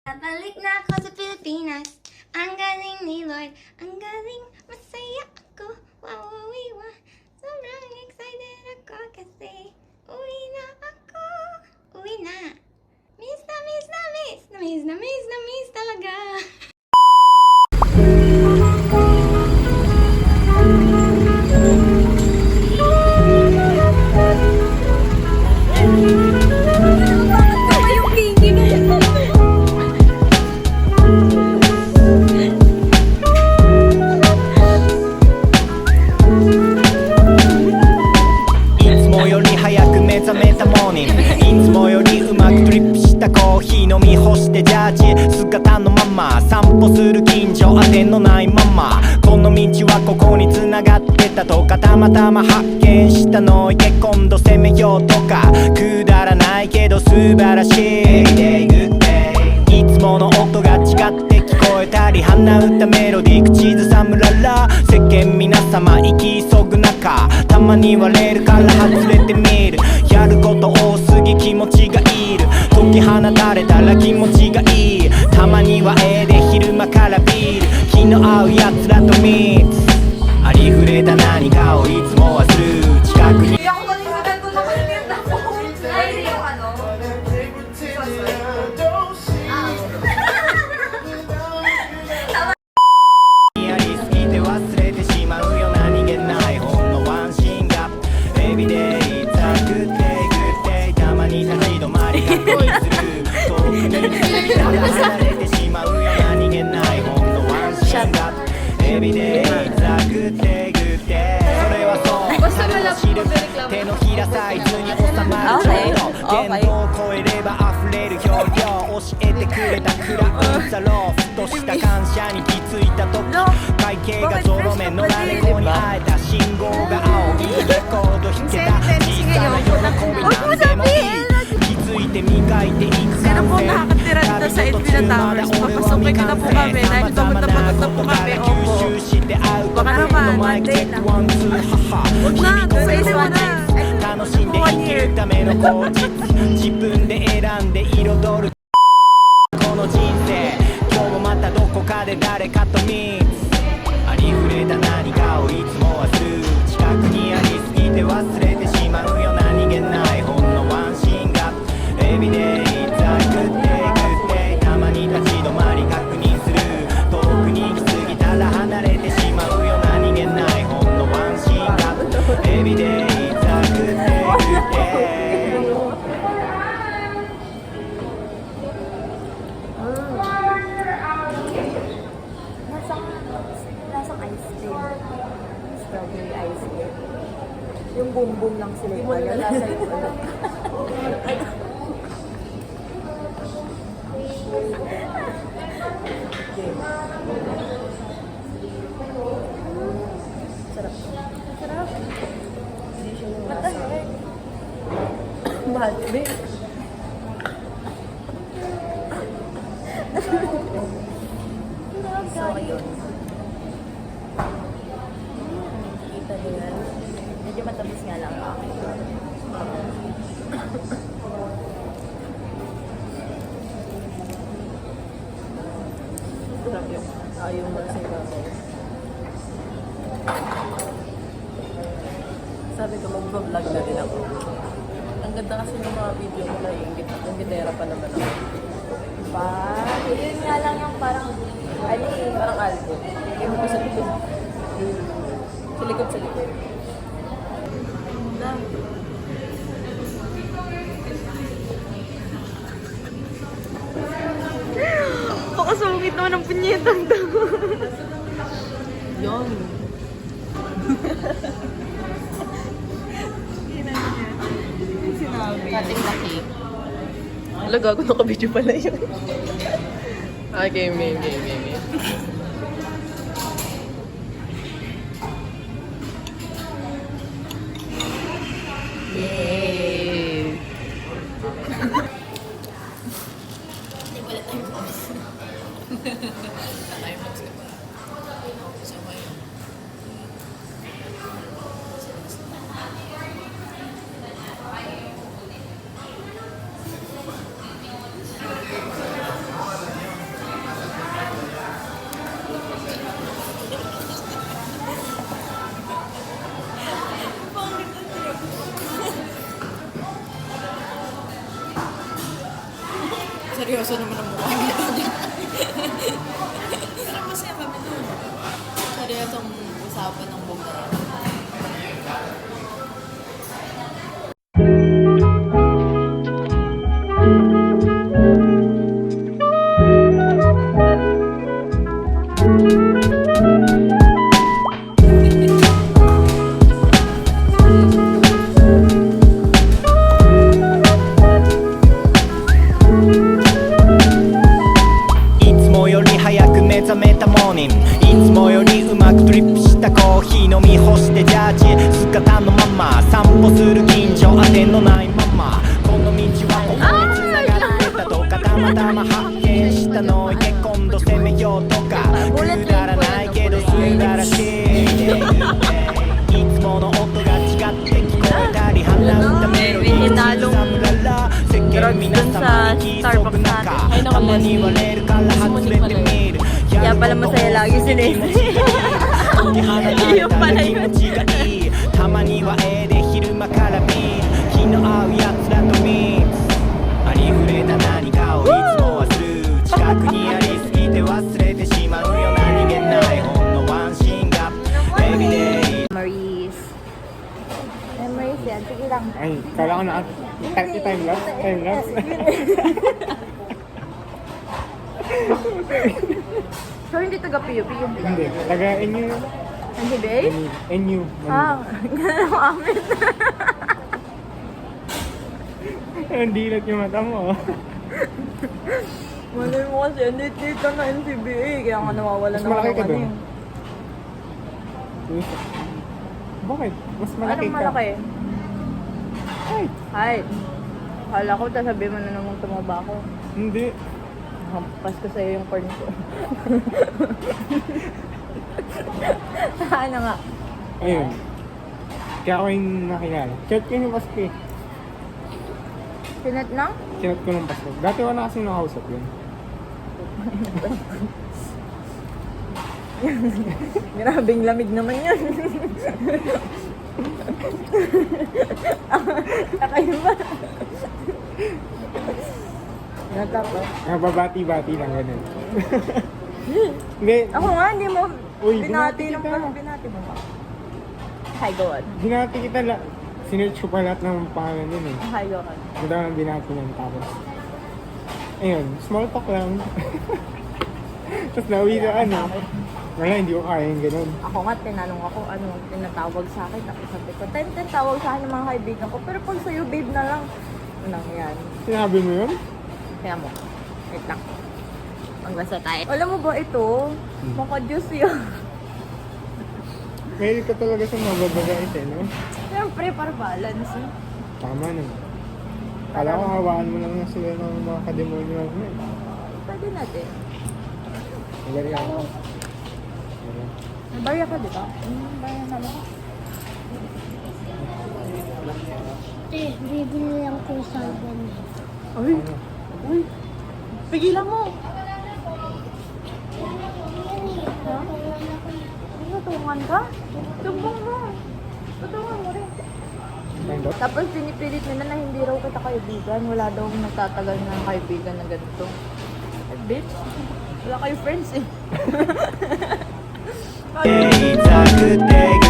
Balik na ako sa Pilipinas. Ang galing ni Lord. Ang galing, masaya ako. Wow, wow. Sobrang excited ako kasi uwi na ako. Uwi na. Miss talaga.姿のまま散歩する近所当てのないままこの道はここに繋がってたとかたまたま発見したのいて今度攻めようとかくだらないけど素晴らしいいつもの音が違って聞こえたり鼻歌メロディー口ずさむらら世間皆様生き急ぐ中たまにはレールから外れてみるやること多すぎ気持ちがいる解き放たれたら気持ちがいいたまにはで昼間からビール気の合うやつらとミックスありふれた何かをいつも忘れる近くに手のひらサイズに収まるちょうど言動を超えれば溢れる表情教えてくれたクラウンザローふとした感謝に気づいた時会計がゾロ目野良猫に会えた信号が青いレコード弾けた小さな喜びなんでもいい気づいて磨いていく感性旅の途中まだ俺は未完成様々なことから吸収して会うことのマイクチェックワンツーハハ日々の生活楽しんで生きるための口実自分で選んで彩るこの人生今日もまたどこかで誰かとミックスありふれた何かをいつも忘れる近くにありすぎて忘れてしまうよ何気ないほんのワンシーンがエビデイザグッデイグッデイたまに立ち止まり確認する遠くに行き過ぎたら離れてしまうよ何気ないほんのワンシーンがエビデイyung boom boom lang sila. Hindi mo nalasa yung ulit. Sarap. Sarap. What the heck? Mahal. So, ayun. Kita nyo yan. Medyo matamis nga lang ako. Sarap yun. Ayaw mo sa ibabaw. Sabi ko, mag-vlog na din ako. Ang ganda kasi ng mga video ko na yung gitera pa naman ako. Yun nga lang yung parang, parang album. Yung mo sa likod. Sa likod, sa likod. Pakasungit naman ang punyetang to. Yun. Sinabi. Cutting the cake. Alaga ko naka-video pala yun. Okay, game. Yay! seryoso naman ang mukha niya. Pero masaya kami doon. Seryosong usapan ng buhay.いつもより早く目覚めたモーニングいつもよりうまくドリップしたコーヒー飲み干してジャージ姿のまま散歩する近所当てのないままこの道はここに繋がってたとかたまたま発見したのいて今度攻めようとかくだらないけど素晴らしいいつもの音が違って聞こえたり鼻歌メロディー侍ら世間皆様に聞いそぶ中たまに割れるから外れてみる Kaya pala masaya lagi si Leslie. Yung pala yun. たまには絵で昼間から見気の合うやつらとミックスありふれた何かをいつも忘れる近くにありすぎて忘れてしまうよ何気ないほんのワンシーンが Everyday Memories. Memories yan. Sige lang. Ay, kala ko na time lapse. Time lapse. So, hindi taga-PUP yun. Hindi, taga NU. Hindi ba? NU. Ah, ganun ang amin. Ang dilat yung mata mo. Malay mo kasi, hindi dito na NCBA. Kaya nga nawawala Mas na malaki ako ka dun? eh. Bakit? Mas malaki Anong ka. malaki? Ay, Hi. Kala ko, sabihin mo na namang tumaba ako. hindi. Hampas ko sa'yo yung corn ko. Ano nga? Ayun. Kaya ako yung nakilala. Chat ko yung Pasko eh. Sinat na? Chat ko ng Pasko. Dati wala kasing nakausap yun. Grabing lamig naman yun. Kakaiba. Natapos. Nababati-bati lang ganun. Hindi. Ako nga, hindi mo Uy, binati binati ng kita. binati mo ba? Hi, go on. Binati kita sinearch ko pa lahat ng pangalan nun eh. Hi, go on. Ganda ng binati nun tapos. Ayun, small talk lang. Tapos nauwi na ano. Wala, hindi ko kaya yung ganun. Ako nga, tinanong ako, ano, tinatawag sa akin. Tapos sabi ko, tawag sa akin ng mga kaibigan ko. Pero pag sa'yo, babe na lang. Anong yan? Sinabi mo yun? Kaya mo. Wait lang. Magbasa tayo. Alam mo ba ito? Maka-Diyos yun. Mahilig ka talaga sa mababagay eh, no? Siyempre, para balance. Eh. Tama naman. Kala ko hawaan mo lang sila ng mga kademonyo mo eh. Pwede natin. Nagari ako. May barya ka, di ba? Barya naman. Bibili lang ko sa akin. Uy! Uy! Pigilan mo! Ha? Natungan ka? Tumbong mo! Tutungan mo rin. Nandot? Tapos pinipilit nila na hindi raw kita kaibigan. Wala daw nagtatagal ng kaibigan na ganito. Eh, bitch! Wala kayo friends eh. 痛くて